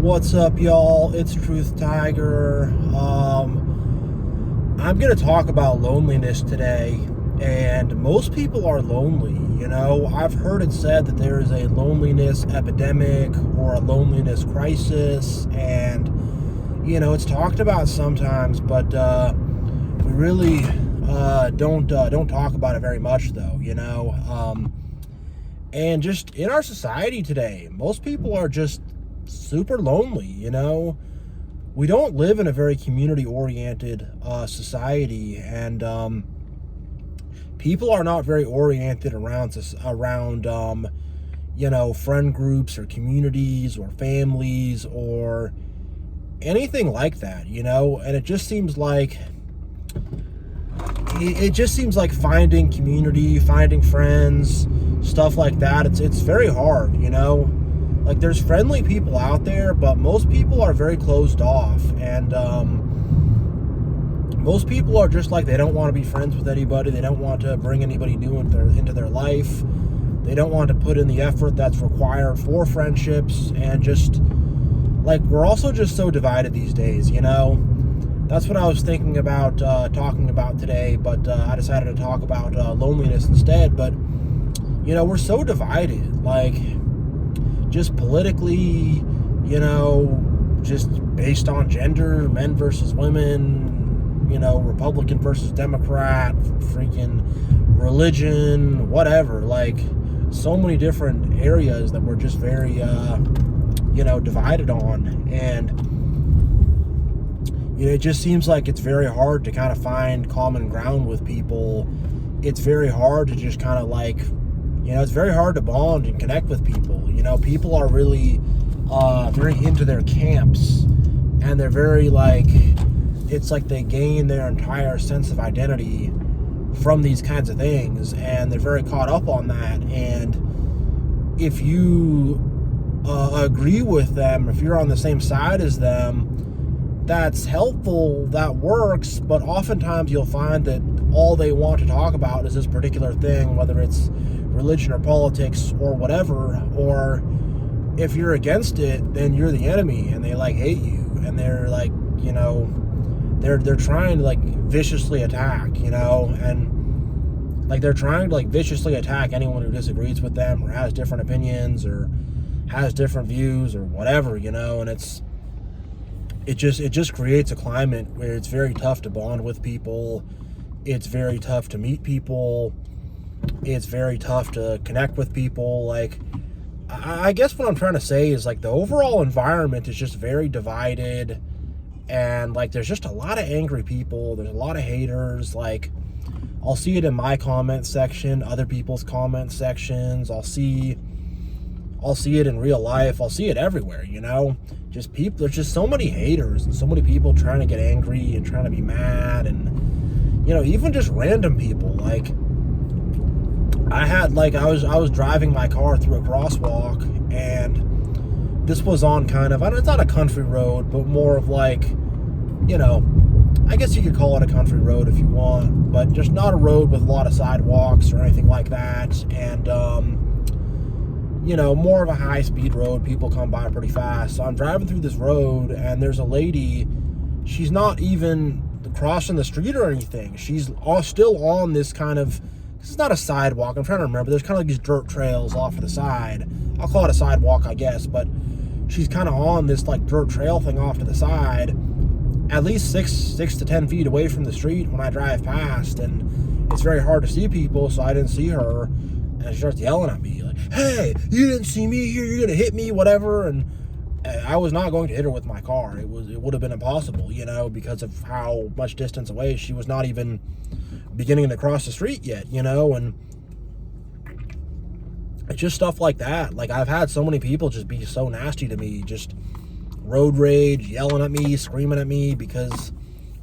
What's up, y'all? It's Truth Tiger. I'm going to talk about loneliness today, and most people are lonely. I've heard it said that there is a loneliness epidemic or a loneliness crisis, and it's talked about sometimes, but we really don't talk about it very much, though. And just in our society today, most people are just super lonely. We don't live in a very community-oriented society, and people are not very oriented around friend groups or communities or families or anything like that. And it just seems like finding community, finding friends, stuff like that. It's very hard. Like, there's friendly people out there, but most people are very closed off, and most people are just like, they don't want to be friends with anybody. They don't want to bring anybody new into their life. They don't want to put in the effort that's required for friendships, and just like, we're also just so divided these days. That's what I was thinking about talking about today, but I decided to talk about loneliness instead. But we're so divided, like, just politically, just based on gender, men versus women, Republican versus Democrat, freaking religion, whatever. Like, so many different areas that we're just very, divided on. And, it just seems like it's very hard to kind of find common ground with people. It's very hard to just kind of like, it's very hard to bond and connect with people. People are really very into their camps, and they're very it's like they gain their entire sense of identity from these kinds of things, and they're very caught up on that. And if you agree with them, if you're on the same side as them, that's helpful, that works, but oftentimes you'll find that all they want to talk about is this particular thing, whether it's religion or politics or whatever. Or if you're against it, then you're the enemy, and they hate you, and they're they're trying to viciously attack, and they're trying to viciously attack anyone who disagrees with them or has different opinions or has different views or whatever, and it just creates a climate where it's very tough to bond with people. It's very tough to meet people. It's very tough to connect with people. I guess what I'm trying to say is the overall environment is just very divided, and there's just a lot of angry people. There's a lot of haters. I'll see it in my comment section, other people's comment sections. I'll see it in real life. I'll see it everywhere, just people. There's just so many haters and so many people trying to get angry and trying to be mad, and even just random people. I was driving my car through a crosswalk, and this was on kind of, it's not a country road, but more of I guess you could call it a country road if you want, but just not a road with a lot of sidewalks or anything like that. And, more of a high-speed road. People come by pretty fast. So I'm driving through this road, and there's a lady. She's not even crossing the street or anything. She's still on this kind of, it's not a sidewalk, I'm trying to remember. There's kind of these dirt trails off to the side. I'll call it a sidewalk, I guess, but she's kind of on this dirt trail thing off to the side, at least 6 to 10 feet away from the street when I drive past, and it's very hard to see people, so I didn't see her, and she starts yelling at me, hey, you didn't see me here, you're gonna hit me, whatever. And I was not going to hit her with my car. It would have been impossible, because of how much distance away. She was not even beginning to cross the street yet, and it's just stuff like that. I've had so many people just be so nasty to me, just road rage, yelling at me, screaming at me, because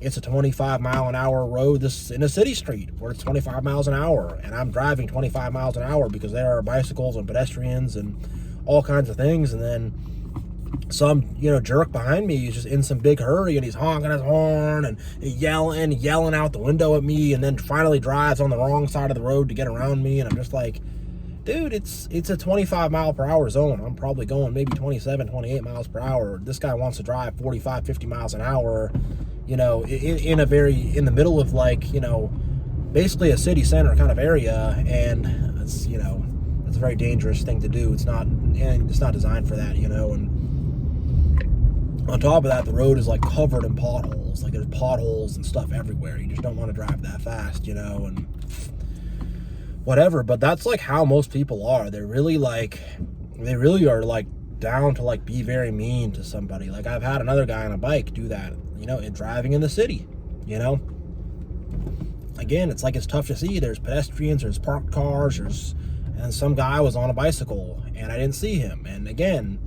it's a 25-mile-an-hour road this in a city street where it's 25 miles an hour, and I'm driving 25 miles an hour because there are bicycles and pedestrians and all kinds of things. And then some jerk behind me is just in some big hurry, and he's honking his horn and yelling out the window at me, and then finally drives on the wrong side of the road to get around me. And I'm just dude, it's a 25 mile per hour zone. I'm probably going maybe 27, 28 miles per hour. This guy wants to drive 45, 50 miles an hour, in the middle of like, basically a city center kind of area. And it's, it's a very dangerous thing to do. It's not designed for that, and on top of that, the road is like covered in potholes. Like there's potholes and stuff everywhere. You just don't want to drive that fast, and whatever. But that's like how most people are. They really are like down to like be very mean to somebody. Like I've had another guy on a bike do that, driving in the city, Again, it's like it's tough to see. There's pedestrians, there's parked cars, and some guy was on a bicycle and I didn't see him. And again,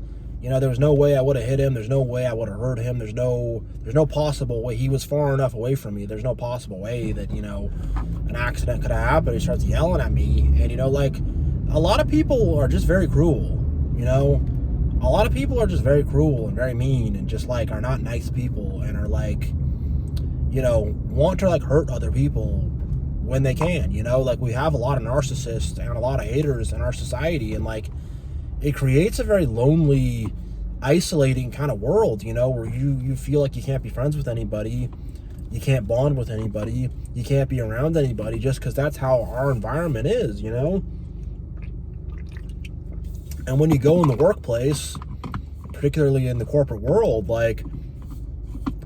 there was no way I would have hit him. There's no way I would have hurt him. There's no possible way. He was far enough away from me. There's no possible way that, an accident could have happened. He starts yelling at me. And, like, a lot of people are just very cruel, A lot of people are just very cruel and very mean and just, like, are not nice people and are, like, want to, like, hurt other people when they can, Like, we have a lot of narcissists and a lot of haters in our society. And, like, it creates a very lonely, isolating kind of world, where you feel like you can't be friends with anybody, you can't bond with anybody, you can't be around anybody just because that's how our environment is, And when you go in the workplace, particularly in the corporate world, like,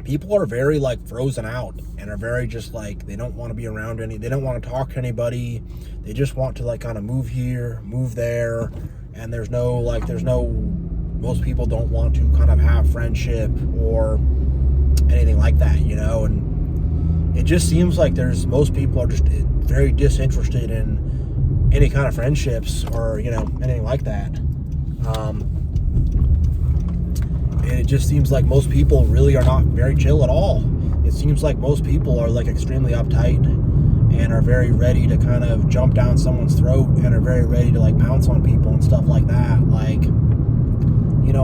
people are very, like, frozen out and are very just, like, they don't want to be around they don't want to talk to anybody. They just want to, like, kind of move here, move there. And most people don't want to kind of have friendship or anything like that, and it just seems like most people are just very disinterested in any kind of friendships or, anything like that. And it just seems like most people really are not very chill at all. It seems like most people are like extremely uptight and are very ready to kind of jump down someone's throat and are very ready to like pounce on people and stuff like that. Like,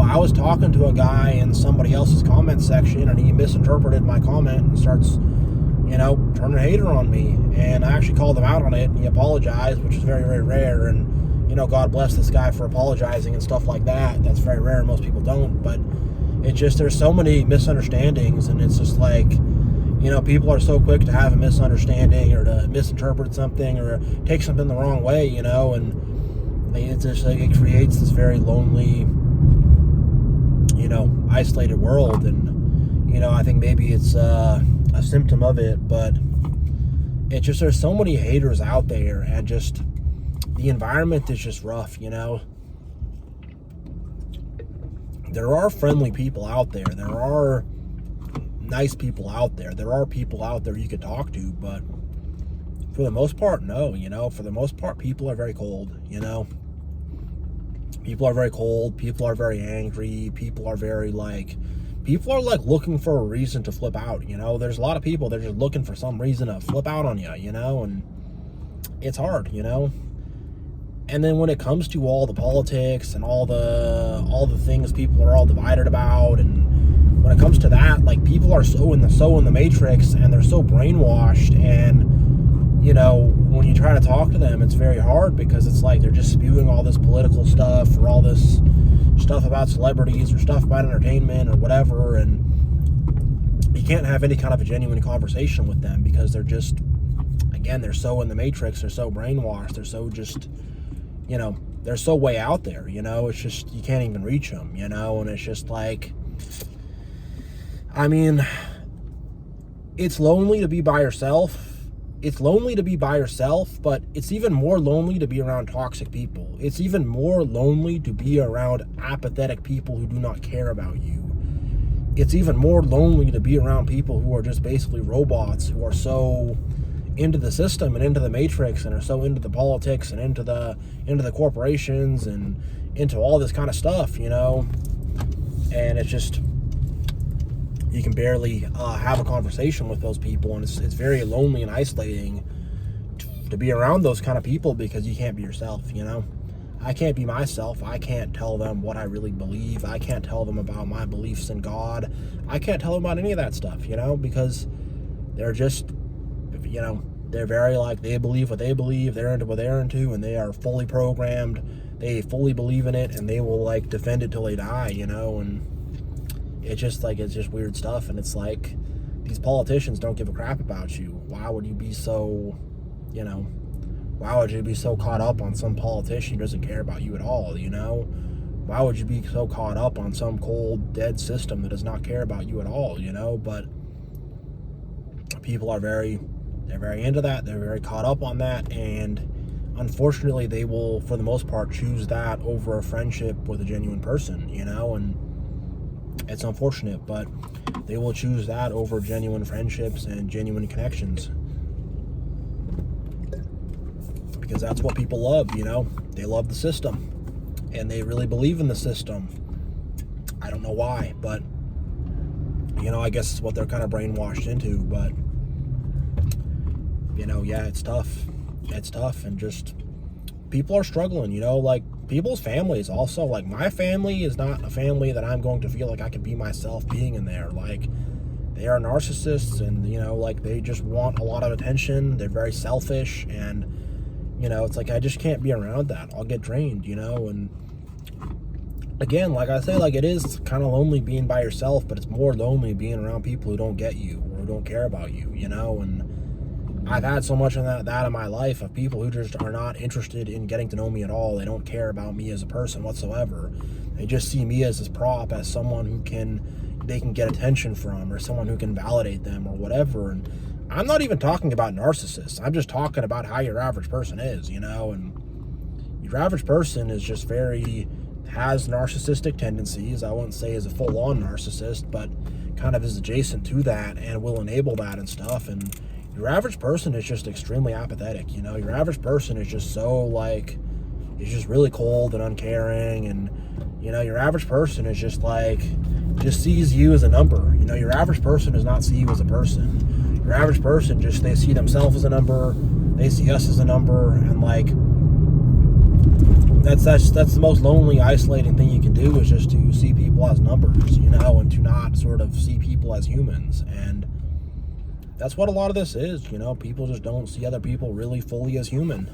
I was talking to a guy in somebody else's comment section and he misinterpreted my comment and starts, turning a hater on me. And I actually called him out on it and he apologized, which is very, very rare. And, God bless this guy for apologizing and stuff like that. That's very rare. Most people don't. But it's just, there's so many misunderstandings and it's just like, people are so quick to have a misunderstanding or to misinterpret something or take something the wrong way, and it's just like it creates this very lonely, isolated world. And, I think maybe it's a symptom of it, but it's just, there's so many haters out there and just the environment is just rough, There are friendly people out there. There are nice people out there. There are people out there you could talk to, but for the most part, no, For the most part, people are very cold, People are very cold. People are very angry. People are looking for a reason to flip out, There's a lot of people, they're just looking for some reason to flip out on you, and it's hard, And then when it comes to all the politics and all the things people are all divided about, and when it comes to that, like, people are so in the matrix and they're so brainwashed, and when you try to talk to them, it's very hard because it's like they're just spewing all this political stuff or all this stuff about celebrities or stuff about entertainment or whatever, and you can't have any kind of a genuine conversation with them because they're just, again, they're so in the matrix, they're so brainwashed, they're so just, they're so way out there, it's just, you can't even reach them, and it's just like, it's lonely to be by yourself. It's lonely to be by yourself, but it's even more lonely to be around toxic people. It's even more lonely to be around apathetic people who do not care about you. It's even more lonely to be around people who are just basically robots, who are so into the system and into the matrix and are so into the politics and into the corporations and into all this kind of stuff, And it's just, you can barely have a conversation with those people, and it's very lonely and isolating to be around those kind of people because you can't be yourself, I can't be myself. I can't tell them what I really believe. I can't tell them about my beliefs in God. I can't tell them about any of that stuff, because they're just, They're very like, they believe what they believe, they're into what they're into, and they are fully programmed. They fully believe in it, and they will like defend it till they die, and it's just weird stuff. And it's like, these politicians don't give a crap about you. Why would you be so, why would you be so caught up on some politician who doesn't care about you at all, Why would you be so caught up on some cold, dead system that does not care about you at all, But people are they're very into that. They're very caught up on that. And unfortunately, they will, for the most part, choose that over a friendship with a genuine person, And it's unfortunate, but they will choose that over genuine friendships and genuine connections. Because that's what people love, They love the system. And they really believe in the system. I don't know why, but, I guess it's what they're kind of brainwashed into. But, yeah, it's tough. It's tough. And just, people are struggling, like people's families also. Like, my family is not a family that I'm going to feel like I can be myself being in there. Like, they are narcissists, and, like, they just want a lot of attention. They're very selfish, and, it's like, I just can't be around that. I'll get drained, and again, like I say, like, it is kind of lonely being by yourself, but it's more lonely being around people who don't get you or don't care about you, and I've had so much of that in my life, of people who just are not interested in getting to know me at all. They don't care about me as a person whatsoever. They just see me as this prop, as someone who they can get attention from, or someone who can validate them or whatever. And I'm not even talking about narcissists. I'm just talking about how your average person is, and your average person is just has narcissistic tendencies. I wouldn't say is a full-on narcissist, but kind of is adjacent to that and will enable that and stuff. And your average person is just extremely apathetic, Your average person is just so, like, is just really cold and uncaring, and, your average person is just, like, just sees you as a number. Your average person does not see you as a person. Your average person they see themselves as a number, they see us as a number, and, like, that's the most lonely, isolating thing you can do, is just to see people as numbers, and to not sort of see people as humans. And that's what a lot of this is, People just don't see other people really fully as human,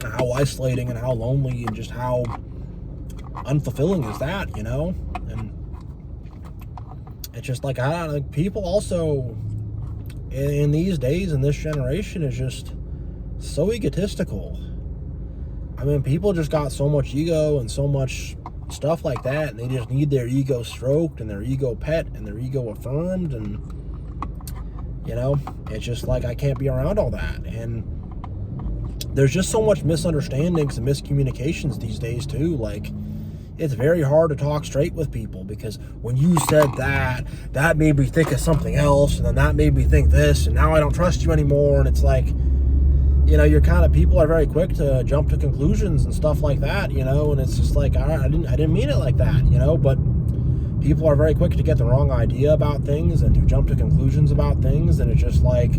How isolating and how lonely and just how unfulfilling is that, And it's just like, people also in these days, in this generation, is just so egotistical. I mean, people just got so much ego and so much stuff like that, and they just need their ego stroked and their ego pet and their ego affirmed, and it's just like, I can't be around all that. And there's just so much misunderstandings and miscommunications these days too. Like, it's very hard to talk straight with people, because when you said that made me think of something else, and then that made me think this, and now I don't trust you anymore. And it's like, people are very quick to jump to conclusions and stuff like that, and it's just like, I didn't mean it like that, but people are very quick to get the wrong idea about things and to jump to conclusions about things. And it's just like,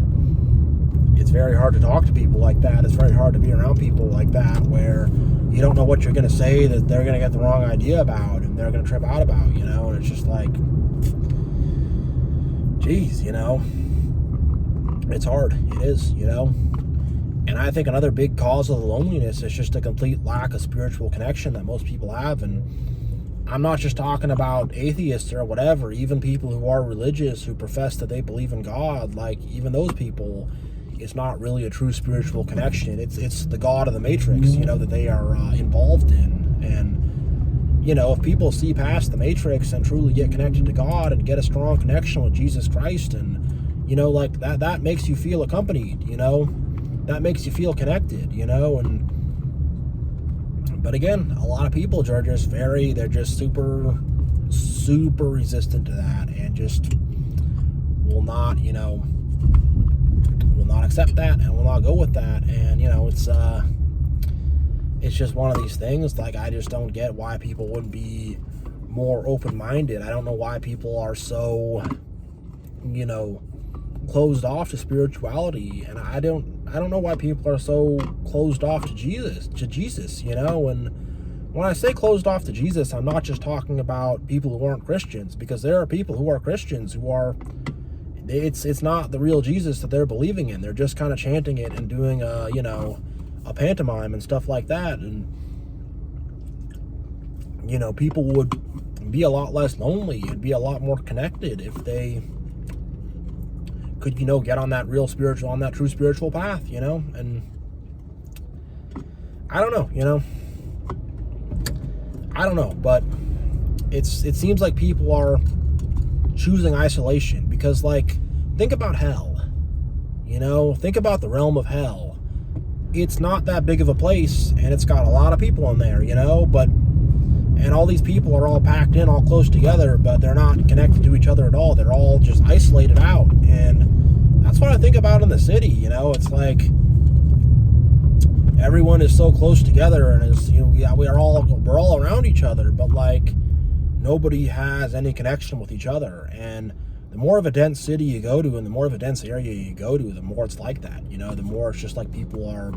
it's very hard to talk to people like that. It's very hard to be around people like that, where you don't know what you're going to say that they're going to get the wrong idea about, and they're going to trip out about, and it's just like, geez, it's hard. It is, And I think another big cause of the loneliness is just a complete lack of spiritual connection that most people have. And I'm not just talking about atheists or whatever, even people who are religious, who profess that they believe in God, like, even those people, it's not really a true spiritual connection. It's the God of the Matrix, that they are involved in. And, if people see past the Matrix and truly get connected to God and get a strong connection with Jesus Christ, and, like, that makes you feel accompanied, that makes you feel connected, and, but again, a lot of people are just they're just super, super resistant to that, and just will not, will not accept that, and will not go with that. And, it's just one of these things. Like, I just don't get why people wouldn't be more open-minded. I don't know why people are so, closed off to spirituality, and I don't know why people are so closed off to Jesus, and when I say closed off to Jesus, I'm not just talking about people who aren't Christians, because there are people who are Christians who are, it's not the real Jesus that they're believing in. They're just kind of chanting it and doing a pantomime and stuff like that. And people would be a lot less lonely and be a lot more connected if they could get on that true spiritual path. And I don't know, but it seems like people are choosing isolation because, like, think about hell. Think about the realm of hell. It's not that big of a place, and it's got a lot of people in there, and all these people are all packed in, all close together, but they're not connected to each other at all. They're all just isolated out, and that's what I think about in the city. It's like everyone is so close together, and we're all around each other, but like nobody has any connection with each other. And the more of a dense city you go to, and the more of a dense area you go to, the more it's like that. The more it's just like people are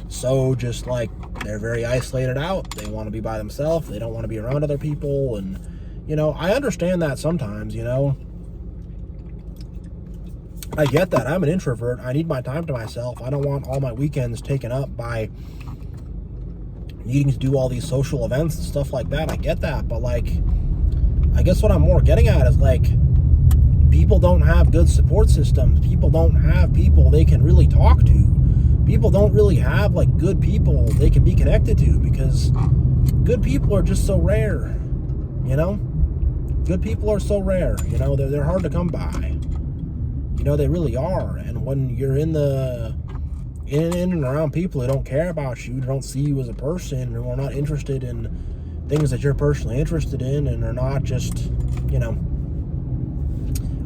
so just like they're very isolated out. They want to be by themselves. They don't want to be around other people. And I understand that sometimes. I get that. I'm an introvert. I need my time to myself. I don't want all my weekends taken up by needing to do all these social events and stuff like that. I get that. But like, I guess what I'm more getting at is like, people don't have good support systems. People don't have people they can really talk to. People don't really have like good people they can be connected to, because good people are just so rare. Good people are so rare. They're hard to come by. They really are. And when you're in and around people who don't care about you, don't see you as a person, and are not interested in things that you're personally interested in, and are not just,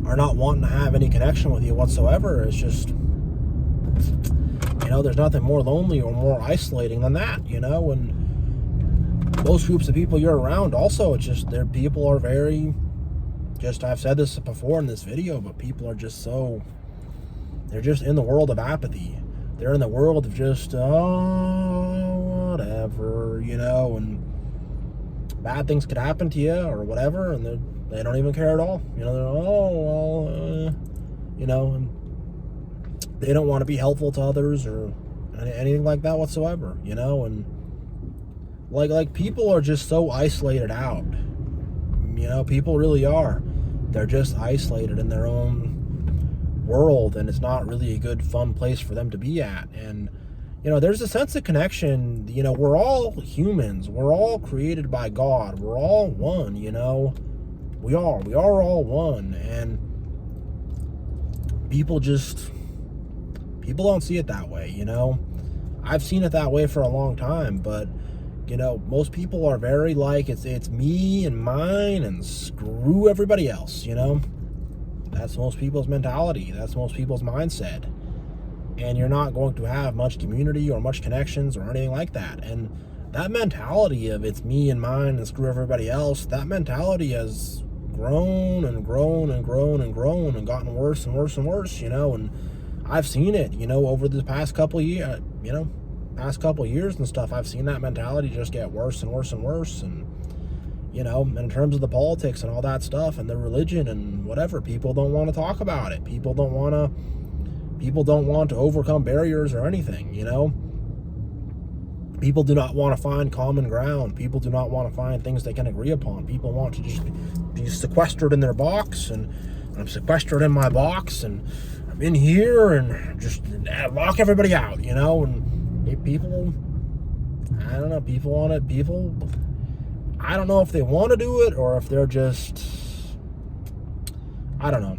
are not wanting to have any connection with you whatsoever, it's just, there's nothing more lonely or more isolating than that, and most groups of people you're around also, it's just, people are very, I've said this before in this video, but people are just they're just in the world of apathy. They're in the world of just, whatever, and bad things could happen to you or whatever, and they don't even care at all. They're, and they don't want to be helpful to others or anything like that whatsoever, and like people are just so isolated out. People really are. They're just isolated in their own world, and it's not really a good, fun place for them to be at. And, there's a sense of connection. We're all humans. We're all created by God. We're all one, We are all one. And people don't see it that way, I've seen it that way for a long time, but most people are very like, it's me and mine and screw everybody else, That's most people's mentality. That's most people's mindset. And you're not going to have much community or much connections or anything like that. And that mentality of it's me and mine and screw everybody else, that mentality has grown and grown and grown and grown and gotten worse and worse and worse, and I've seen it, over the past couple of years, and stuff. I've seen that mentality just get worse and worse and worse. And and in terms of the politics and all that stuff and the religion and whatever, people don't want to talk about it. People don't want to overcome barriers or anything. People do not want to find common ground. People do not want to find things they can agree upon. People want to just be sequestered in their box, and I'm sequestered in my box, and I'm in here, and just lock everybody out, and people, I don't know, I don't know if they want to do it or if they're just, I don't know.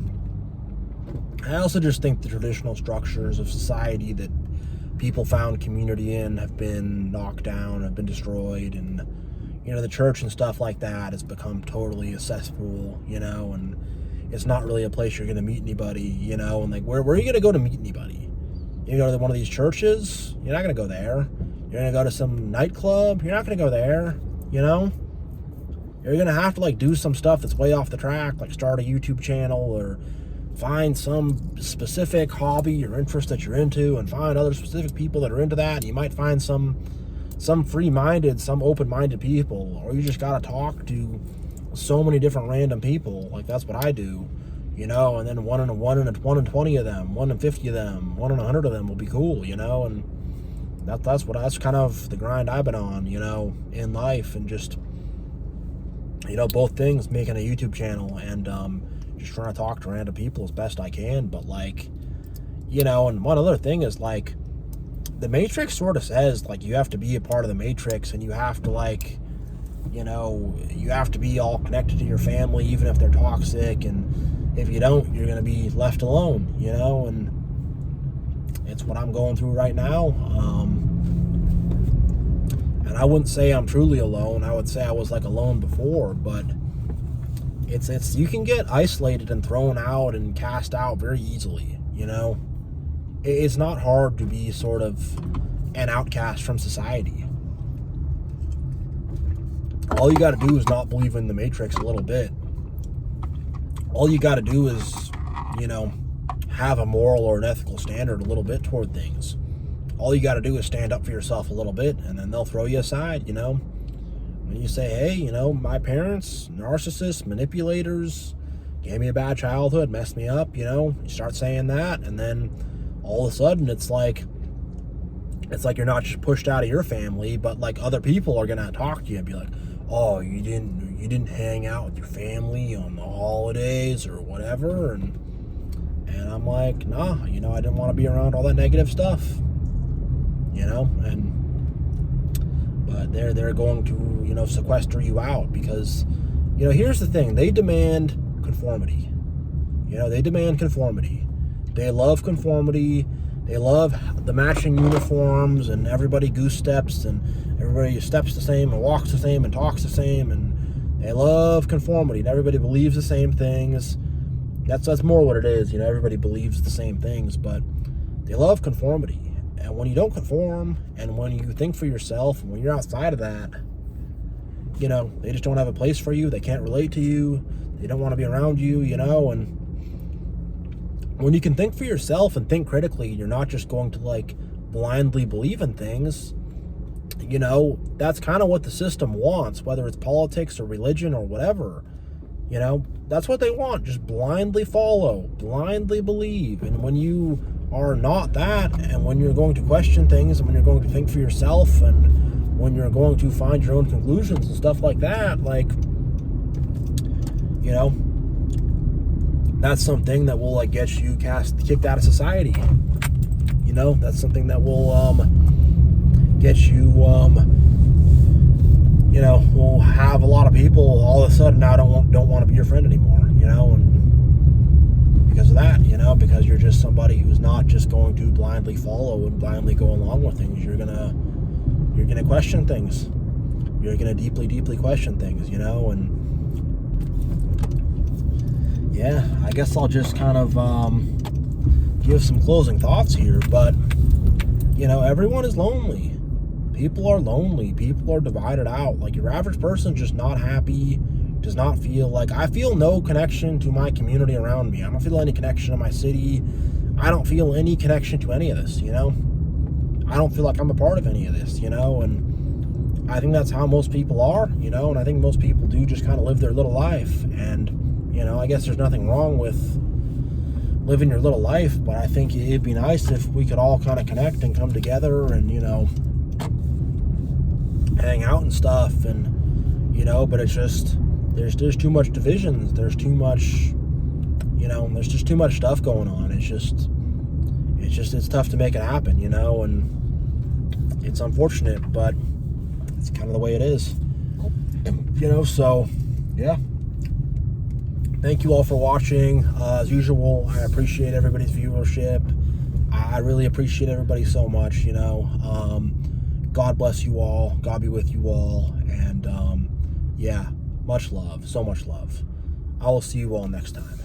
I also just think the traditional structures of society that people found community in have been knocked down, have been destroyed, and the church and stuff like that has become totally a cesspool, and it's not really a place you're going to meet anybody, and like, where are you going to go to meet anybody? You go to one of these churches, you're not going to go there. You're going to go to some nightclub, you're not going to go there, You're going to have to like do some stuff that's way off the track, like start a YouTube channel or find some specific hobby or interest that you're into and find other specific people that are into that. And you might find some some free-minded, some open-minded people, or you just got to talk to so many different random people. Like, that's what I do, you know, and then one in 20 of them, 1 in 50 of them, 1 in 100 of them will be cool, you know, and that's kind of the grind I've been on, you know, in life, and just, you know, both things, making a YouTube channel and just trying to talk to random people as best I can. But, like, you know, and one other thing is, like, the Matrix sort of says, like, you have to be a part of the Matrix, and you have to, like, you know, you have to be all connected to your family, even if they're toxic, and if you don't, you're going to be left alone, you know, and it's what I'm going through right now. And I wouldn't say I'm truly alone. I would say I was, like, alone before, but it's you can get isolated and thrown out and cast out very easily, you know. It's not hard to be sort of an outcast from society. All you got to do is not believe in the Matrix a little bit. All you got to do is, you know, have a moral or an ethical standard a little bit toward things. All you got to do is stand up for yourself a little bit, and then they'll throw you aside, you know. When you say, hey, you know, my parents, narcissists, manipulators, gave me a bad childhood, messed me up, you know, you start saying that, and then all of a sudden it's like you're not just pushed out of your family, but, like, other people are gonna talk to you and be like, oh, you didn't hang out with your family on the holidays or whatever, and I'm like, nah, you know, I didn't want to be around all that negative stuff, you know. And but they're going to, you know, sequester you out, because, you know, here's the thing, they demand conformity. You know, they demand conformity. They love conformity. They love the matching uniforms, and everybody goose steps, and everybody steps the same and walks the same and talks the same, and they love conformity, and everybody believes the same things. That's more what it is, you know, everybody believes the same things, but they love conformity. And when you don't conform, and when you think for yourself, and when you're outside of that, you know, they just don't have a place for you. They can't relate to you. They don't want to be around you, you know. And when you can think for yourself and think critically, you're not just going to, like, blindly believe in things, you know, that's kind of what the system wants, whether it's politics or religion or whatever. You know, that's what they want. Just blindly follow, blindly believe. And when you are not that, and when you're going to question things, and when you're going to think for yourself, and when you're going to find your own conclusions and stuff like that, like, you know, that's something that will, like, get you kicked out of society. You know, that's something that will get you, you know, will have a lot of people all of a sudden now don't want to be your friend anymore, you know, and because of that, you know, because you're just somebody who's not just going to blindly follow and blindly go along with things. You're gonna question things. You're gonna deeply question things, you know. And yeah, I guess I'll just kind of give some closing thoughts here. But, you know, everyone is lonely. People are lonely. People are divided out. Like, your average person's just not happy, does not feel like, I feel no connection to my community around me. I don't feel any connection to my city. I don't feel any connection to any of this, you know. I don't feel like I'm a part of any of this, you know. And I think that's how most people are, you know. And I think most people do just kind of live their little life. And, you know, I guess there's nothing wrong with living your little life, but I think it'd be nice if we could all kind of connect and come together and, you know, hang out and stuff. And, you know, but it's just, there's too much divisions. There's too much, you know, there's just too much stuff going on. It's tough to make it happen, you know, and it's unfortunate, but it's kind of the way it is, you know. So yeah, thank you all for watching. As usual, I appreciate everybody's viewership. I really appreciate everybody so much, you know. God bless you all. God be with you all. And yeah, much love, so much love. I will see you all next time.